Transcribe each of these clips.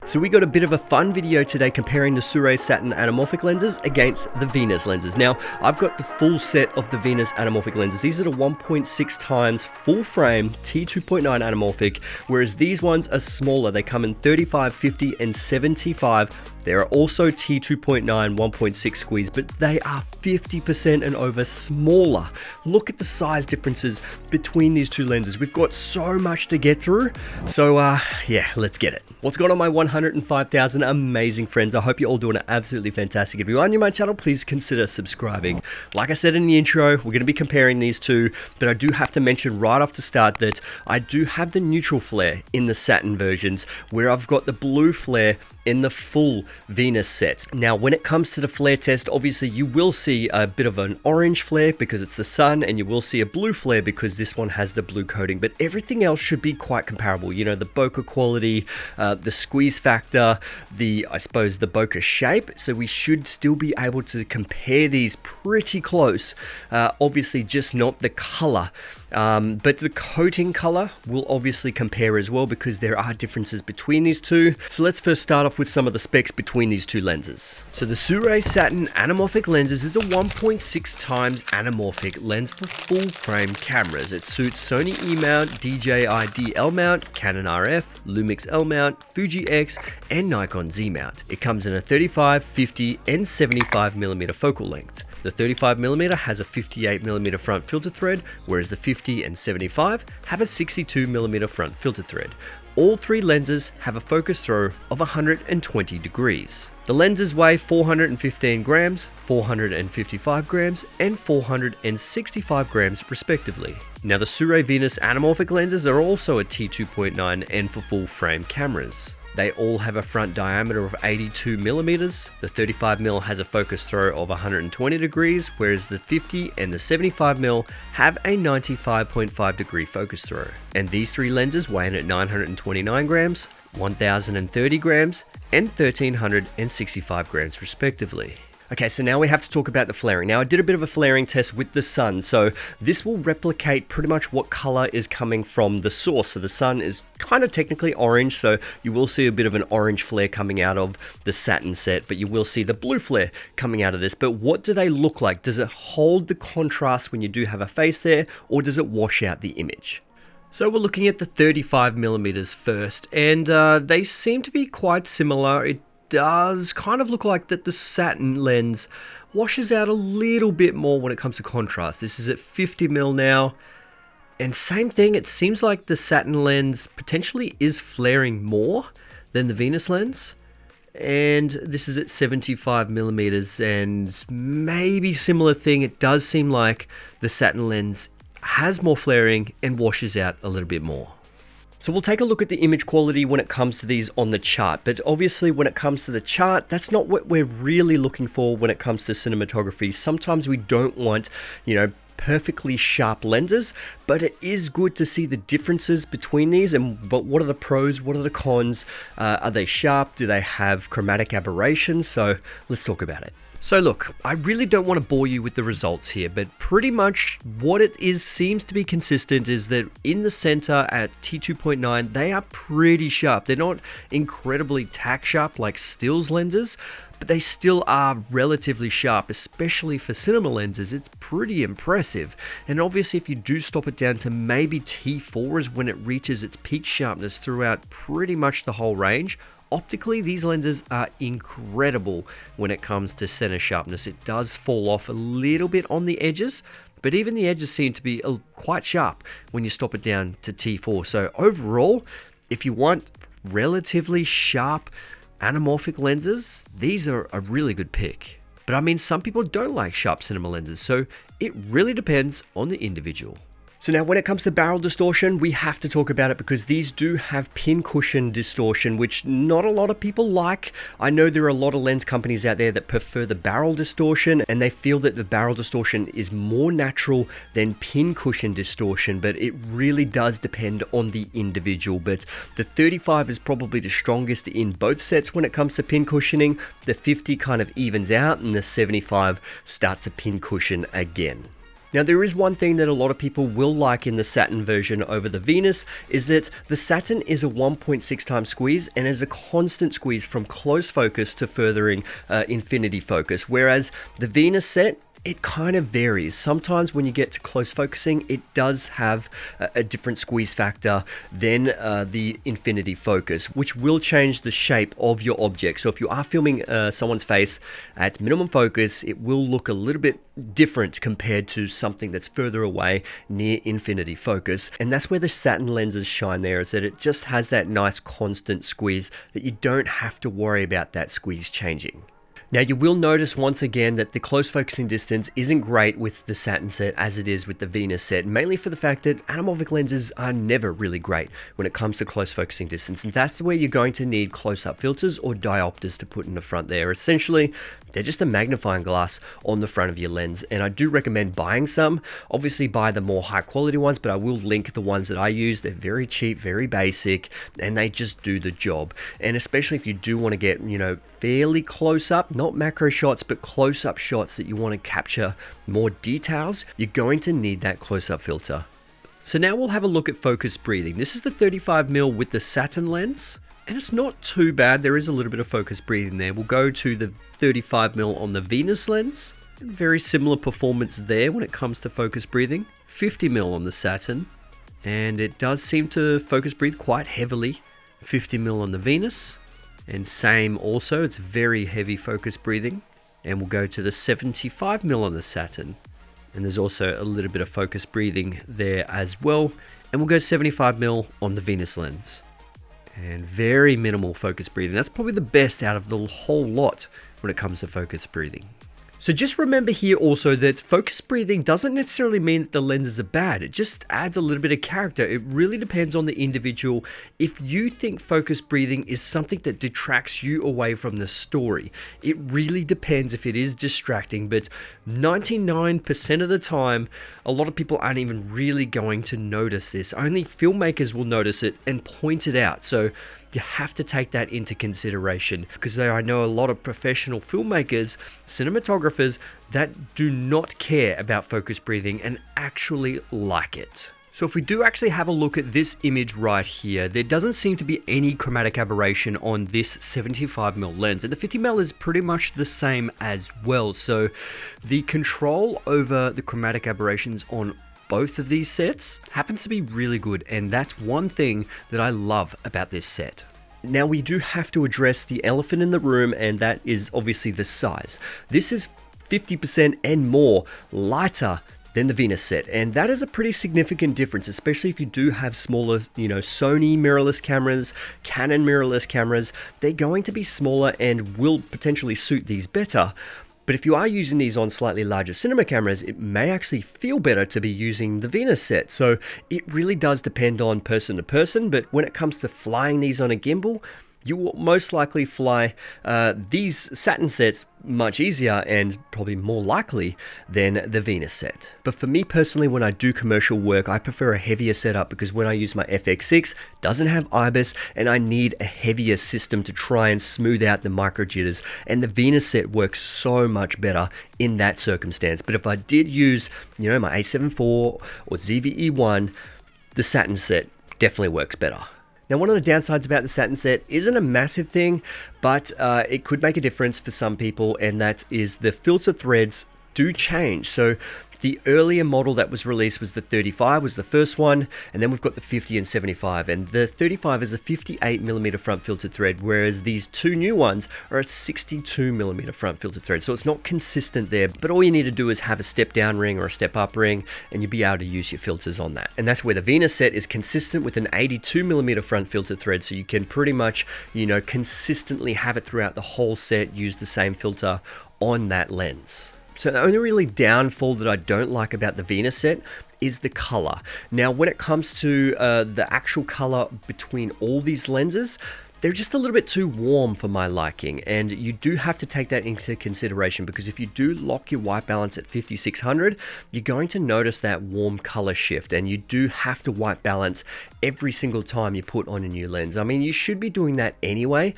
So we got a bit of a fun video today comparing the Sirui Saturn anamorphic lenses against the Venus lenses. Now, I've got the full set of the Venus anamorphic lenses. These are the 1.6 times full frame T2.9 anamorphic, whereas these ones are smaller. They come in 35, 50, and 75. There are also T2.9 1.6 squeeze, but they are 50% and over smaller. Look at the size differences between these two lenses. We've got so much to get through. So yeah, let's get it. What's going on, my 105,000 amazing friends? I hope you're all doing absolutely fantastic. If you are new to my channel, please consider subscribing. Like I said in the intro, we're going to be comparing these two, but I do have to mention right off the start that I do have the neutral flare in the Saturn versions, where I've got the blue flare in the full Venus set. Now, when it comes to the flare test, obviously you will see a bit of an orange flare because it's the sun, and you will see a blue flare because this one has the blue coating, but everything else should be quite comparable. You know, the bokeh quality, the squeeze factor, I suppose the bokeh shape, so we should still be able to compare these pretty close. Obviously just not the color, but the coating color will obviously compare as well because there are differences between these two. So let's first start off with some of the specs between these two lenses. So the Sirui Saturn anamorphic lenses is a 1.6 times anamorphic lens for full frame cameras. It suits Sony E mount, DJI L mount, Canon RF, Lumix L mount, Fuji X, and Nikon Z mount. It comes in a 35, 50, and 75mm focal length. The 35mm has a 58mm front filter thread, whereas the 50 and 75 have a 62mm front filter thread. All three lenses have a focus throw of 120 degrees. The lenses weigh 415 grams, 455 grams, and 465 grams respectively. Now, the Sirui Venus anamorphic lenses are also a T2.9 and for full frame cameras. They all have a front diameter of 82mm. The 35mm has a focus throw of 120 degrees, whereas the 50 and the 75mm have a 95.5 degree focus throw. And these three lenses weigh in at 929 grams, 1030 grams, and 1365 grams respectively. Okay, so now we have to talk about the flaring. Now, I did a bit of a flaring test with the sun, so this will replicate pretty much what color is coming from the source. So the sun is kind of technically orange, so you will see a bit of an orange flare coming out of the Saturn set, but you will see the blue flare coming out of this. But what do they look like? Does it hold the contrast when you do have a face there, or does it wash out the image? So we're looking at the 35mm first, and they seem to be quite similar. It does kind of look like that the Saturn lens washes out a little bit more when it comes to contrast. This is at 50mm now, and same thing, it seems like the Saturn lens potentially is flaring more than the Venus lens, and this is at 75mm, and maybe similar thing, it does seem like the Saturn lens has more flaring and washes out a little bit more. So we'll take a look at the image quality when it comes to these on the chart, but obviously when it comes to the chart, that's not what we're really looking for when it comes to cinematography. Sometimes we don't want, you know, perfectly sharp lenses, but it is good to see the differences between these. But what are the pros? What are the cons? Are they sharp? Do they have chromatic aberrations? So let's talk about it. So look, I really don't want to bore you with the results here, but pretty much what it is seems to be consistent is that in the center at T2.9, they are pretty sharp. They're not incredibly tack sharp like stills lenses, but they still are relatively sharp, especially for cinema lenses. It's pretty impressive. And obviously if you do stop it down to maybe T4 is when it reaches its peak sharpness throughout pretty much the whole range. Optically, these lenses are incredible when it comes to center sharpness. It does fall off a little bit on the edges, but even the edges seem to be quite sharp when you stop it down to T4. So overall, if you want relatively sharp anamorphic lenses, these are a really good pick. But I mean, some people don't like sharp cinema lenses, so it really depends on the individual. So now when it comes to barrel distortion, we have to talk about it because these do have pincushion distortion, which not a lot of people like. I know there are a lot of lens companies out there that prefer the barrel distortion, and they feel that the barrel distortion is more natural than pincushion distortion, but it really does depend on the individual. But the 35 is probably the strongest in both sets when it comes to pincushioning. The 50 kind of evens out, and the 75 starts to pincushion again. Now, there is one thing that a lot of people will like in the Saturn version over the Venus, is that the Saturn is a 1.6 times squeeze and is a constant squeeze from close focus to furthering infinity focus, whereas the Venus set, it kind of varies. Sometimes when you get to close focusing, it does have a different squeeze factor than the infinity focus, which will change the shape of your object. So if you are filming someone's face at minimum focus, it will look a little bit different compared to something that's further away near infinity focus. And that's where the Saturn lenses shine there, is that it just has that nice constant squeeze that you don't have to worry about that squeeze changing. Now, you will notice once again that the close focusing distance isn't great with the Saturn set as it is with the Venus set, mainly for the fact that anamorphic lenses are never really great when it comes to close focusing distance, and that's where you're going to need close-up filters or diopters to put in the front there. Essentially, they're just a magnifying glass on the front of your lens, and I do recommend buying some. Obviously, buy the more high-quality ones, but I will link the ones that I use. They're very cheap, very basic, and they just do the job. And especially if you do want to get, fairly close up, not macro shots, but close-up shots that you want to capture more details, you're going to need that close-up filter. So now we'll have a look at focus breathing. This is the 35mm with the Saturn lens, and it's not too bad. There is a little bit of focus breathing there. We'll go to the 35mm on the Venus lens. Very similar performance there when it comes to focus breathing. 50mm on the Saturn, and it does seem to focus breathe quite heavily. 50mm on the Venus. And same also, it's very heavy focus breathing. And we'll go to the 75mm on the Saturn. And there's also a little bit of focus breathing there as well. And we'll go 75mm on the Venus lens. And very minimal focus breathing. That's probably the best out of the whole lot when it comes to focus breathing. So just remember here also that focus breathing doesn't necessarily mean that the lenses are bad. It just adds a little bit of character. It really depends on the individual. If you think focus breathing is something that detracts you away from the story, it really depends if it is distracting, but 99% of the time, a lot of people aren't even really going to notice this. Only filmmakers will notice it and point it out. So you have to take that into consideration, because I know a lot of professional filmmakers, cinematographers, that do not care about focus breathing and actually like it. So if we do actually have a look at this image right here, there doesn't seem to be any chromatic aberration on this 75mm lens, and the 50mm is pretty much the same as well. So the control over the chromatic aberrations on both of these sets happens to be really good, and that's one thing that I love about this set. Now, we do have to address the elephant in the room, and that is obviously the size. This is 50% and more lighter than the Venus set, and that is a pretty significant difference, especially if you do have smaller, Sony mirrorless cameras, Canon mirrorless cameras. They're going to be smaller and will potentially suit these better. But if you are using these on slightly larger cinema cameras, it may actually feel better to be using the Venus set. So it really does depend on person to person, but when it comes to flying these on a gimbal, you will most likely fly these Saturn sets much easier and probably more likely than the Venus set. But for me personally, when I do commercial work, I prefer a heavier setup, because when I use my FX6, it doesn't have IBIS, and I need a heavier system to try and smooth out the micro jitters, and the Venus set works so much better in that circumstance. But if I did use, my A7 IV or ZV-E1, the Saturn set definitely works better. Now, one of the downsides about the Saturn set isn't a massive thing, but it could make a difference for some people, and that is the filter threads do change. So the earlier model that was released was the 35, was the first one, and then we've got the 50 and 75, and the 35 is a 58mm front filter thread, whereas these two new ones are a 62mm front filter thread. So it's not consistent there, but all you need to do is have a step down ring or a step up ring, and you'll be able to use your filters on that. And that's where the Venus set is consistent with an 82mm front filter thread, so you can pretty much, consistently have it throughout the whole set, use the same filter on that lens. So the only really downfall that I don't like about the Venus set is the color. Now, when it comes to the actual color between all these lenses, they're just a little bit too warm for my liking, and you do have to take that into consideration, because if you do lock your white balance at 5600, you're going to notice that warm color shift, and you do have to white balance every single time you put on a new lens. I mean, you should be doing that anyway,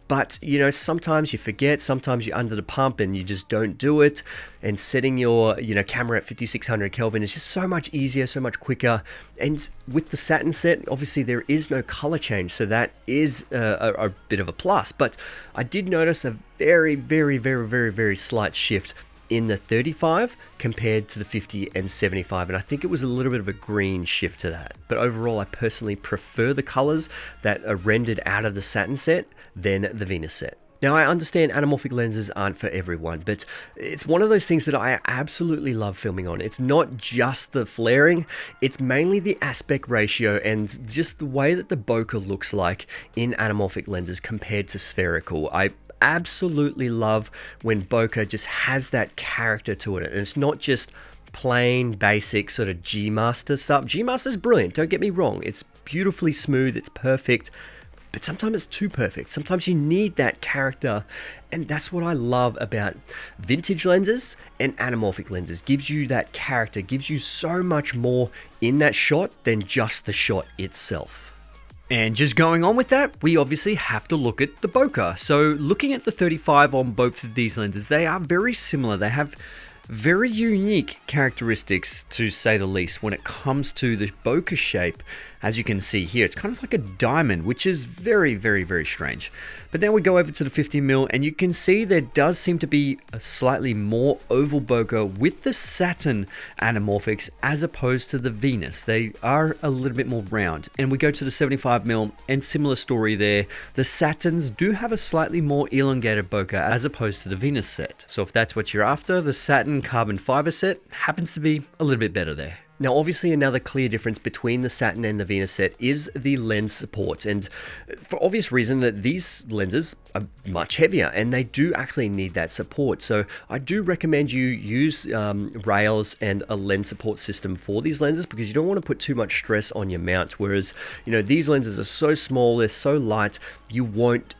But, you know, sometimes you forget, sometimes you're under the pump and you just don't do it. And setting your, you know, camera at 5600 Kelvin is just so much easier, so much quicker. And with the Saturn set, obviously there is no color change, so that is a bit of a plus. But I did notice a very slight shift in the 35 compared to the 50 and 75, and I think it was a little bit of a green shift to that. But overall, I personally prefer the colors that are rendered out of the Saturn set than the Venus set. Now, I understand anamorphic lenses aren't for everyone, but it's one of those things that I absolutely love filming on. It's not just the flaring, it's mainly the aspect ratio and just the way that the bokeh looks like in anamorphic lenses compared to spherical. I absolutely love when bokeh just has that character to it, and it's not just plain basic sort of G-Master stuff. G-Master's brilliant, don't get me wrong, it's beautifully smooth, it's perfect, but sometimes it's too perfect. Sometimes you need that character, and that's what I love about vintage lenses and anamorphic lenses. Gives you that character, gives you so much more in that shot than just the shot itself. And just going on with that, we obviously have to look at the bokeh. So looking at the 35 on both of these lenses, they are very similar. They have very unique characteristics, to say the least, when it comes to the bokeh shape. As you can see here, it's kind of like a diamond, which is very strange. But now we go over to the 50mm, and you can see there does seem to be a slightly more oval bokeh with the Saturn anamorphics as opposed to the Venus. They are a little bit more round. And we go to the 75mm, and similar story there. The Saturns do have a slightly more elongated bokeh as opposed to the Venus set. So if that's what you're after, the Saturn Carbon fiber set happens to be a little bit better there. Now, obviously, another clear difference between the Saturn and the Venus set is the lens support, and for obvious reason that these lenses are much heavier and they do actually need that support. So I do recommend you use rails and a lens support system for these lenses, because you don't want to put too much stress on your mount. Whereas, you know, these lenses are so small, they're so light, you won't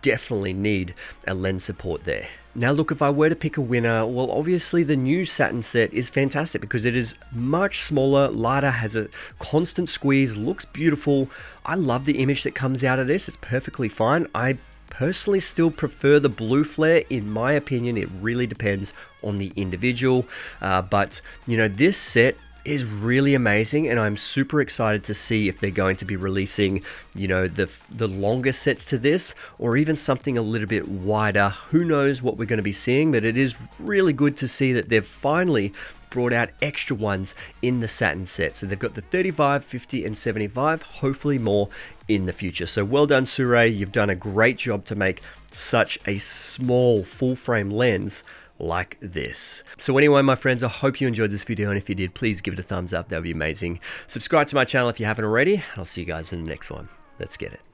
definitely need a lens support there. Now look, if I were to pick a winner, well, obviously the new Saturn set is fantastic because it is much smaller, lighter, has a constant squeeze, looks beautiful. I love the image that comes out of this. It's perfectly fine. I personally still prefer the blue flare. In my opinion, it really depends on the individual. But, you know, this set is really amazing, and I'm super excited to see if they're going to be releasing, you know, the longer sets to this, or even something a little bit wider. Who knows what we're going to be seeing, but it is really good to see that they've finally brought out extra ones in the Saturn set. So they've got the 35, 50, and 75, hopefully more in the future. So well done, Sirui. You've done a great job to make such a small full frame lens like this. So anyway, my friends, I hope you enjoyed this video, and if you did, please give it a thumbs up. That would be amazing. Subscribe to my channel if you haven't already, and I'll see you guys in the next one. Let's get it.